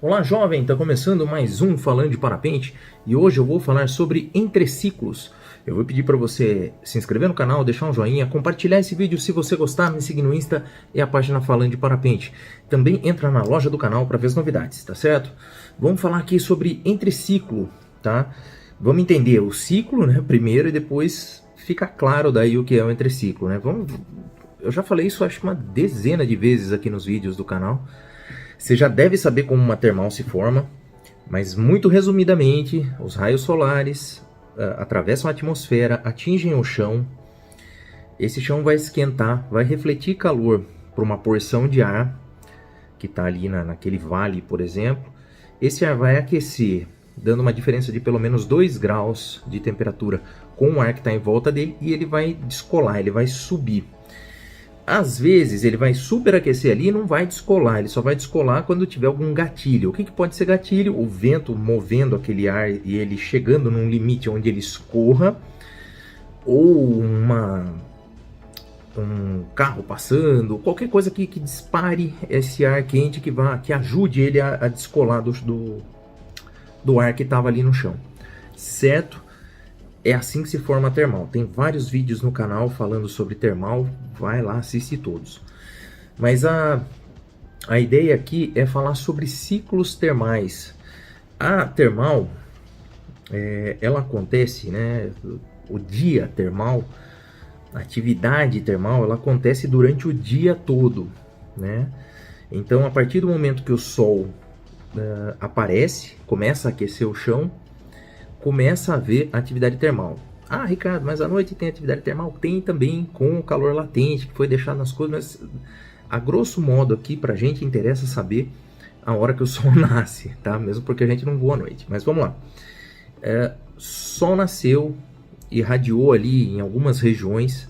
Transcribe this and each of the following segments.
Olá jovem, está começando mais um Falando de Parapente e hoje eu vou falar sobre entreciclos. Eu vou pedir para você se inscrever no canal, deixar um joinha, compartilhar esse vídeo se você gostar, me seguir no Insta e a página Falando de Parapente. Também entra na loja do canal para ver as novidades, tá certo? Vamos falar aqui sobre entreciclo, tá? Vamos entender o ciclo, né, primeiro, e depois fica claro daí o que é o entreciclo, né? Eu já falei isso acho que uma dezena de vezes aqui nos vídeos do canal. Você já deve saber como uma termal se forma, mas muito resumidamente, os raios solares atravessam a atmosfera, atingem o chão, esse chão vai esquentar, vai refletir calor para uma porção de ar que está ali naquele vale, por exemplo. Esse ar vai aquecer, dando uma diferença de pelo menos 2 graus de temperatura com o ar que está em volta dele, e ele vai descolar, ele vai subir. Às vezes ele vai superaquecer ali e não vai descolar, ele só vai descolar quando tiver algum gatilho. O que pode ser gatilho? O vento movendo aquele ar e ele chegando num limite onde ele escorra, ou um carro passando, qualquer coisa que dispare esse ar quente que ajude ele a descolar do ar que estava ali no chão, certo? É assim que se forma a termal. Tem vários vídeos no canal falando sobre termal, vai lá, assiste todos. Mas a ideia aqui é falar sobre ciclos termais. A termal, ela acontece, né? O dia termal, a atividade termal, ela acontece durante o dia todo, né? Então, a partir do momento que o sol aparece, começa a aquecer o chão, começa a haver atividade termal. Ah, Ricardo, mas à noite tem atividade termal? Tem também, com o calor latente que foi deixado nas coisas, mas a grosso modo aqui pra gente interessa saber a hora que o sol nasce, tá? Mesmo porque a gente não voa à noite. Mas vamos lá. Sol nasceu, irradiou ali em algumas regiões,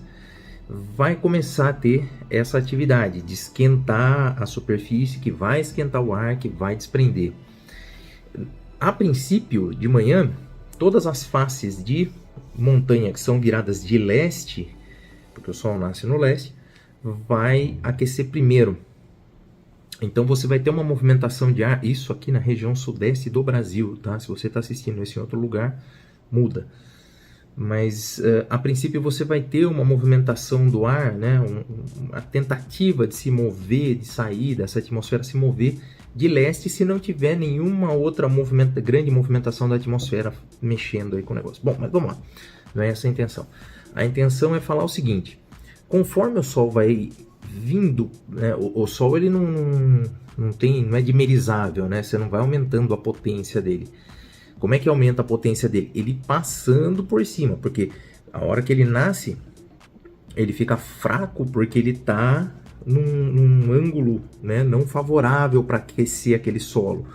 vai começar a ter essa atividade de esquentar a superfície, que vai esquentar o ar, que vai desprender. A princípio, de manhã, todas as faces de montanha que são viradas de leste, porque o sol nasce no leste, vai aquecer primeiro. Então você vai ter uma movimentação de ar, isso aqui na região sudeste do Brasil, tá? Se você está assistindo isso em outro lugar, muda. Mas a princípio você vai ter uma movimentação do ar, né? Uma tentativa de se mover, de sair dessa atmosfera, se mover de leste, se não tiver nenhuma outra grande movimentação da atmosfera mexendo aí com o negócio. Bom, mas vamos lá, não é essa a intenção. A intenção é falar o seguinte: conforme o sol vai vindo, né, o sol ele não é dimerizável, né? Você não vai aumentando a potência dele. Como é que aumenta a potência dele? Ele passando por cima, porque a hora que ele nasce, ele fica fraco porque ele está num ângulo, né, não favorável para aquecer aquele solo.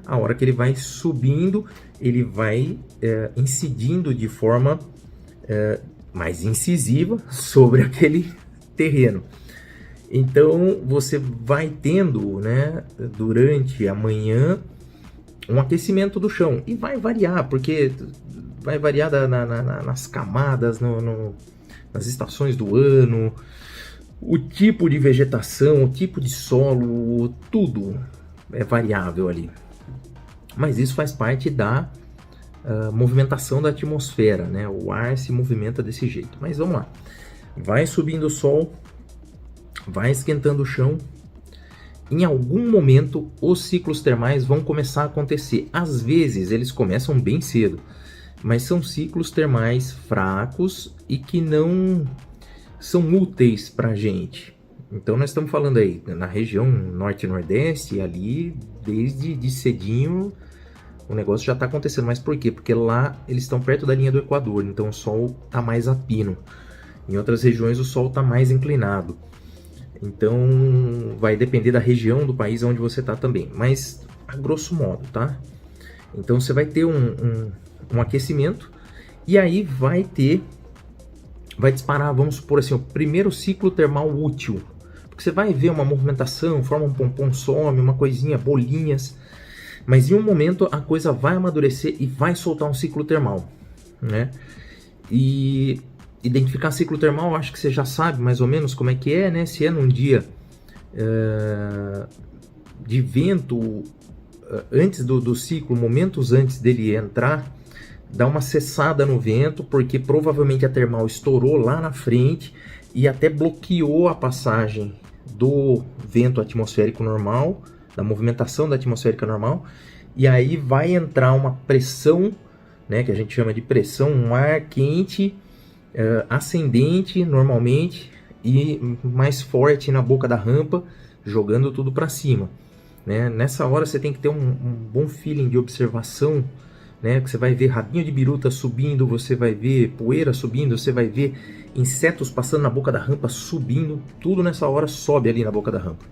A hora que ele vai subindo, ele vai incidindo de forma mais incisiva sobre aquele terreno. Então você vai tendo, né, durante a manhã, um aquecimento do chão, e vai variar, porque vai variar nas camadas, nas estações do ano, o tipo de vegetação, o tipo de solo, tudo é variável ali. Mas isso faz parte da movimentação da atmosfera, né? O ar se movimenta desse jeito. Mas vamos lá. Vai subindo o sol, vai esquentando o chão. Em algum momento, os ciclos termais vão começar a acontecer. Às vezes, eles começam bem cedo, mas são ciclos termais fracos e que não são úteis para a gente. Então, nós estamos falando aí na região norte e nordeste, ali, desde de cedinho, o negócio já está acontecendo. Mas por quê? Porque lá eles estão perto da linha do Equador, então o sol está mais a pino. Em outras regiões, o sol está mais inclinado. Então, vai depender da região do país onde você está também, mas a grosso modo, tá? Então, você vai ter um aquecimento, e aí vai disparar, vamos supor assim, o primeiro ciclo termal útil. Porque você vai ver uma movimentação, forma um pompom, some, uma coisinha, bolinhas, mas em um momento a coisa vai amadurecer e vai soltar um ciclo termal, né? E identificar ciclo termal, acho que você já sabe mais ou menos como é que é, né? Se é num dia de vento antes do ciclo, momentos antes dele entrar, dá uma cessada no vento, porque provavelmente a termal estourou lá na frente e até bloqueou a passagem do vento atmosférico normal, da movimentação da atmosférica normal, e aí vai entrar uma pressão, né, que a gente chama de pressão, um ar quente ascendente normalmente e mais forte na boca da rampa, jogando tudo para cima, né? Nessa hora você tem que ter um bom feeling de observação, né? Que você vai ver rabinho de biruta subindo, você vai ver poeira subindo, você vai ver insetos passando na boca da rampa, subindo, tudo nessa hora sobe ali na boca da rampa.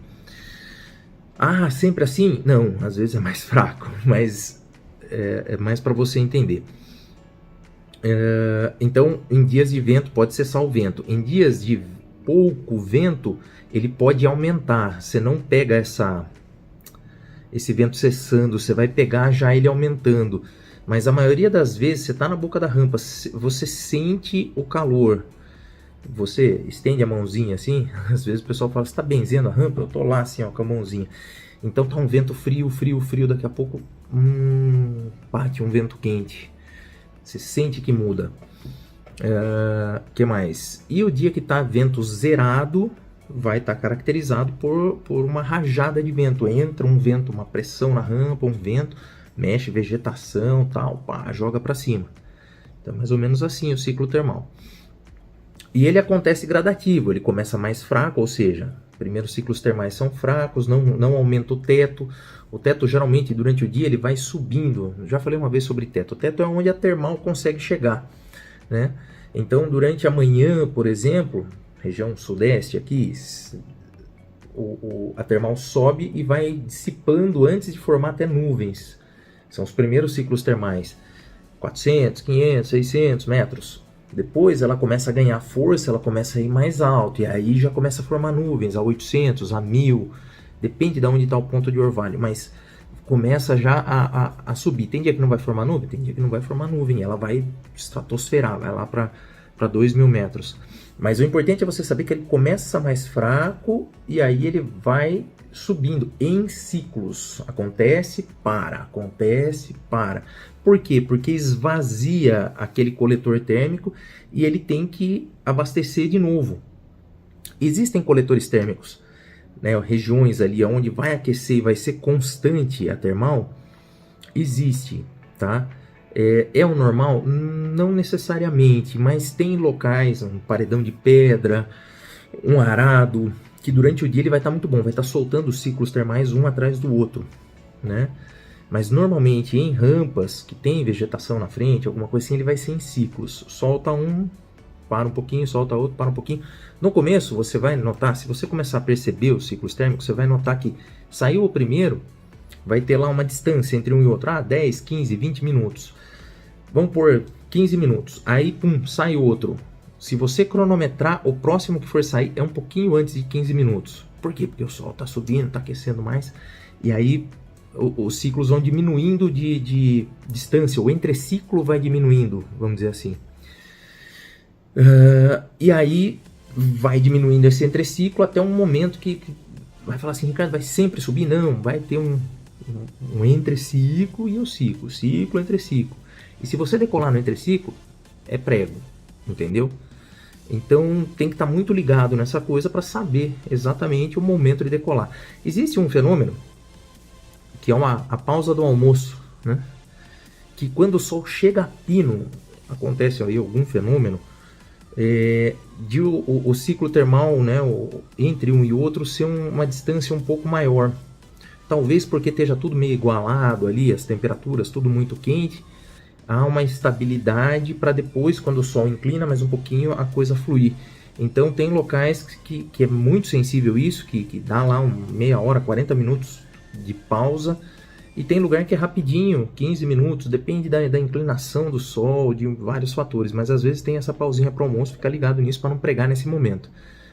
Ah, sempre assim? Não, às vezes é mais fraco, mas é mais para você entender. Então, em dias de vento pode cessar o vento. Em dias de pouco vento, ele pode aumentar. Você não pega esse vento cessando, você vai pegar já ele aumentando. Mas a maioria das vezes, você está na boca da rampa, você sente o calor. Você estende a mãozinha assim, às vezes o pessoal fala, você está benzendo a rampa? Eu estou lá assim, ó, com a mãozinha. Então tá um vento frio, frio, frio, daqui a pouco bate um vento quente. Você sente que muda. Que mais? E o dia que está vento zerado vai estar caracterizado por uma rajada de vento. Entra um vento, uma pressão na rampa, um vento, mexe vegetação, tal, pá, joga para cima. Então, mais ou menos assim o ciclo termal. E ele acontece gradativo, ele começa mais fraco, ou seja, primeiro os ciclos termais são fracos, não aumenta o teto. O teto geralmente durante o dia ele vai subindo. Já falei uma vez sobre teto. O teto é onde a termal consegue chegar, né? Então durante a manhã, por exemplo, região sudeste aqui, a termal sobe e vai dissipando antes de formar até nuvens. São os primeiros ciclos termais, 400, 500, 600 metros. Depois ela começa a ganhar força, ela começa a ir mais alto, e aí já começa a formar nuvens, a 800, a 1000, depende de onde está o ponto de orvalho, mas começa já a subir. Tem dia que não vai formar nuvem? Tem dia que não vai formar nuvem, ela vai estratosferar, vai lá para 2.000 metros. Mas o importante é você saber que ele começa mais fraco, e aí ele vai subindo em ciclos. Acontece, para. Acontece, para. Por quê? Porque esvazia aquele coletor térmico e ele tem que abastecer de novo. Existem coletores térmicos, né, regiões ali onde vai aquecer e vai ser constante a termal. Existe, tá? É o normal? Não necessariamente, mas tem locais, um paredão de pedra, um arado, que durante o dia ele vai estar muito bom, vai estar soltando os ciclos termais um atrás do outro, né? Mas normalmente em rampas que tem vegetação na frente, alguma coisa assim, ele vai ser em ciclos. Solta um, para um pouquinho, solta outro, para um pouquinho. No começo você vai notar, se você começar a perceber os ciclos térmicos, você vai notar que saiu o primeiro, vai ter lá uma distância entre um e outro, 10, 15, 20 minutos. Vamos por 15 minutos, aí pum, sai outro. Se você cronometrar, o próximo que for sair é um pouquinho antes de 15 minutos. Por quê? Porque o sol está subindo, está aquecendo mais, e aí os ciclos vão diminuindo de distância, o entreciclo vai diminuindo, vamos dizer assim. E aí vai diminuindo esse entreciclo até um momento que vai falar assim, Ricardo, vai sempre subir? Não, vai ter um entreciclo e um ciclo, ciclo, entreciclo. E se você decolar no entreciclo, é prego, entendeu? Então tem que estar muito ligado nessa coisa para saber exatamente o momento de decolar. Existe um fenômeno que é a pausa do almoço, né? Que quando o sol chega a pino, acontece aí algum fenômeno de o ciclo termal, né, entre um e outro ser uma distância um pouco maior. Talvez porque esteja tudo meio igualado ali, as temperaturas tudo muito quente, há uma instabilidade para depois, quando o sol inclina mais um pouquinho, a coisa fluir. Então tem locais que é muito sensível isso, que dá lá meia hora, 40 minutos de pausa, e tem lugar que é rapidinho, 15 minutos, depende da inclinação do sol, de vários fatores, mas às vezes tem essa pausinha para o almoço, fica ligado nisso para não pregar nesse momento.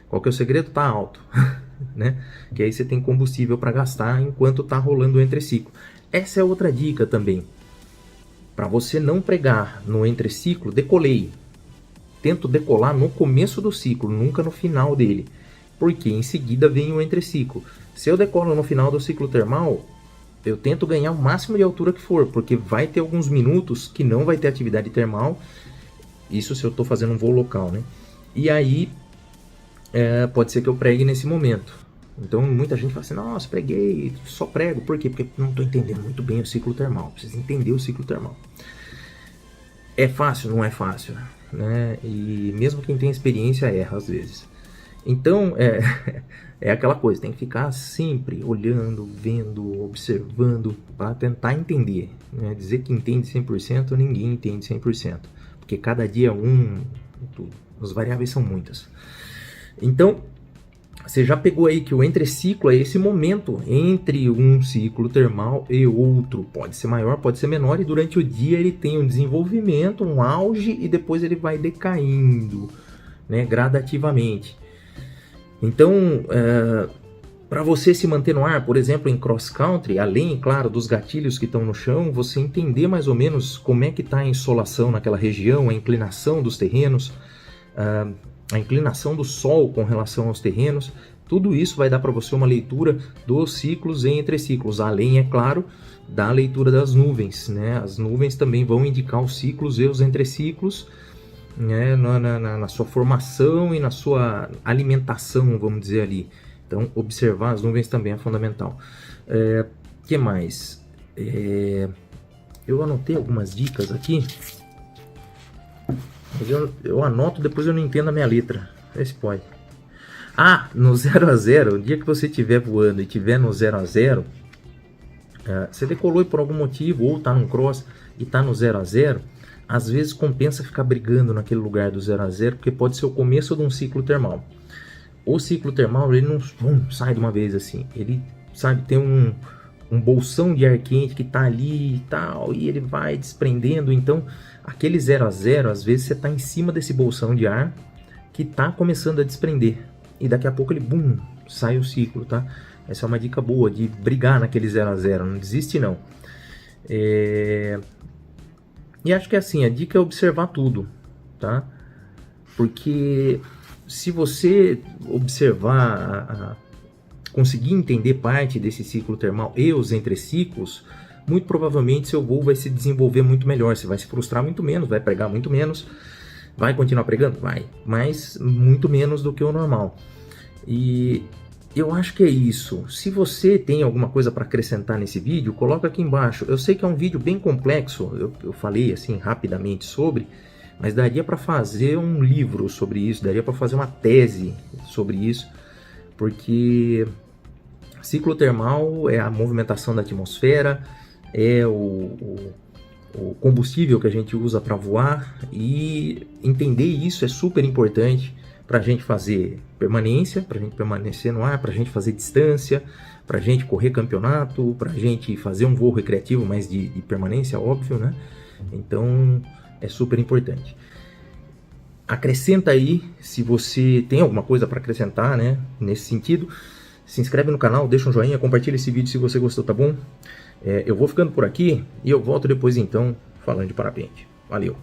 Qual que é o segredo? Tá alto, né? Que aí você tem combustível para gastar enquanto tá rolando o entreciclo. Essa é outra dica também. Para você não pregar no entreciclo, decolei. Tento decolar no começo do ciclo, nunca no final dele, porque em seguida vem o entreciclo. Se eu decolo no final do ciclo termal, eu tento ganhar o máximo de altura que for, porque vai ter alguns minutos que não vai ter atividade termal, isso se eu estou fazendo um voo local, né? E aí, pode ser que eu pregue nesse momento. Então muita gente fala assim, nossa, preguei, só prego. Por quê? Porque não estou entendendo muito bem o ciclo termal. Precisa entender o ciclo termal. É fácil? Não é fácil, né? E mesmo quem tem experiência erra às vezes. Então, é aquela coisa, tem que ficar sempre olhando, vendo, observando, para tentar entender, né? Dizer que entende 100%, ninguém entende 100%, porque cada dia é tudo. As variáveis são muitas. Então, você já pegou aí que o entreciclo é esse momento entre um ciclo termal e outro. Pode ser maior, pode ser menor, e durante o dia ele tem um desenvolvimento, um auge, e depois ele vai decaindo, né, gradativamente. Então, para você se manter no ar, por exemplo, em cross country, além, claro, dos gatilhos que estão no chão, você entender mais ou menos como é que está a insolação naquela região, a inclinação dos terrenos, a inclinação do Sol com relação aos terrenos, tudo isso vai dar para você uma leitura dos ciclos e entreciclos, além, é claro, da leitura das nuvens, né? As nuvens também vão indicar os ciclos e os entreciclos, né? Na sua formação e na sua alimentação, vamos dizer ali. Então, observar as nuvens também é fundamental. Que mais? Eu anotei algumas dicas aqui. Mas eu anoto, depois eu não entendo a minha letra. Esse pode. No 0 a 0, o dia que você estiver voando e estiver no 0 a 0, você decolou por algum motivo, ou está num cross e está no 0 a 0, às vezes compensa ficar brigando naquele lugar do 0 a 0, porque pode ser o começo de um ciclo termal. O ciclo termal, ele não sai de uma vez assim. Ele, sabe, tem um bolsão de ar quente que está ali e tal, e ele vai desprendendo. Então, aquele 0 a 0, às vezes você está em cima desse bolsão de ar que está começando a desprender. E daqui a pouco ele, sai o ciclo, tá? Essa é uma dica boa, de brigar naquele 0 a 0, não desiste não. E acho que é assim, a dica é observar tudo, tá? Porque se você observar, conseguir entender parte desse ciclo termal e os entreciclos, muito provavelmente seu voo vai se desenvolver muito melhor, você vai se frustrar muito menos, vai pregar muito menos, vai continuar pregando? Vai, mas muito menos do que o normal. E eu acho que é isso. Se você tem alguma coisa para acrescentar nesse vídeo, coloca aqui embaixo. Eu sei que é um vídeo bem complexo, eu falei assim rapidamente sobre, mas daria para fazer um livro sobre isso, daria para fazer uma tese sobre isso, porque ciclo termal é a movimentação da atmosfera, é o combustível que a gente usa para voar, e entender isso é super importante para a gente fazer permanência, para a gente permanecer no ar, para a gente fazer distância, para a gente correr campeonato, para a gente fazer um voo recreativo, mas de permanência, óbvio, né? Então é super importante. Acrescenta aí, se você tem alguma coisa para acrescentar, né, nesse sentido. Se inscreve no canal, deixa um joinha, compartilha esse vídeo se você gostou, tá bom? Eu vou ficando por aqui e eu volto depois então falando de parapente. Valeu!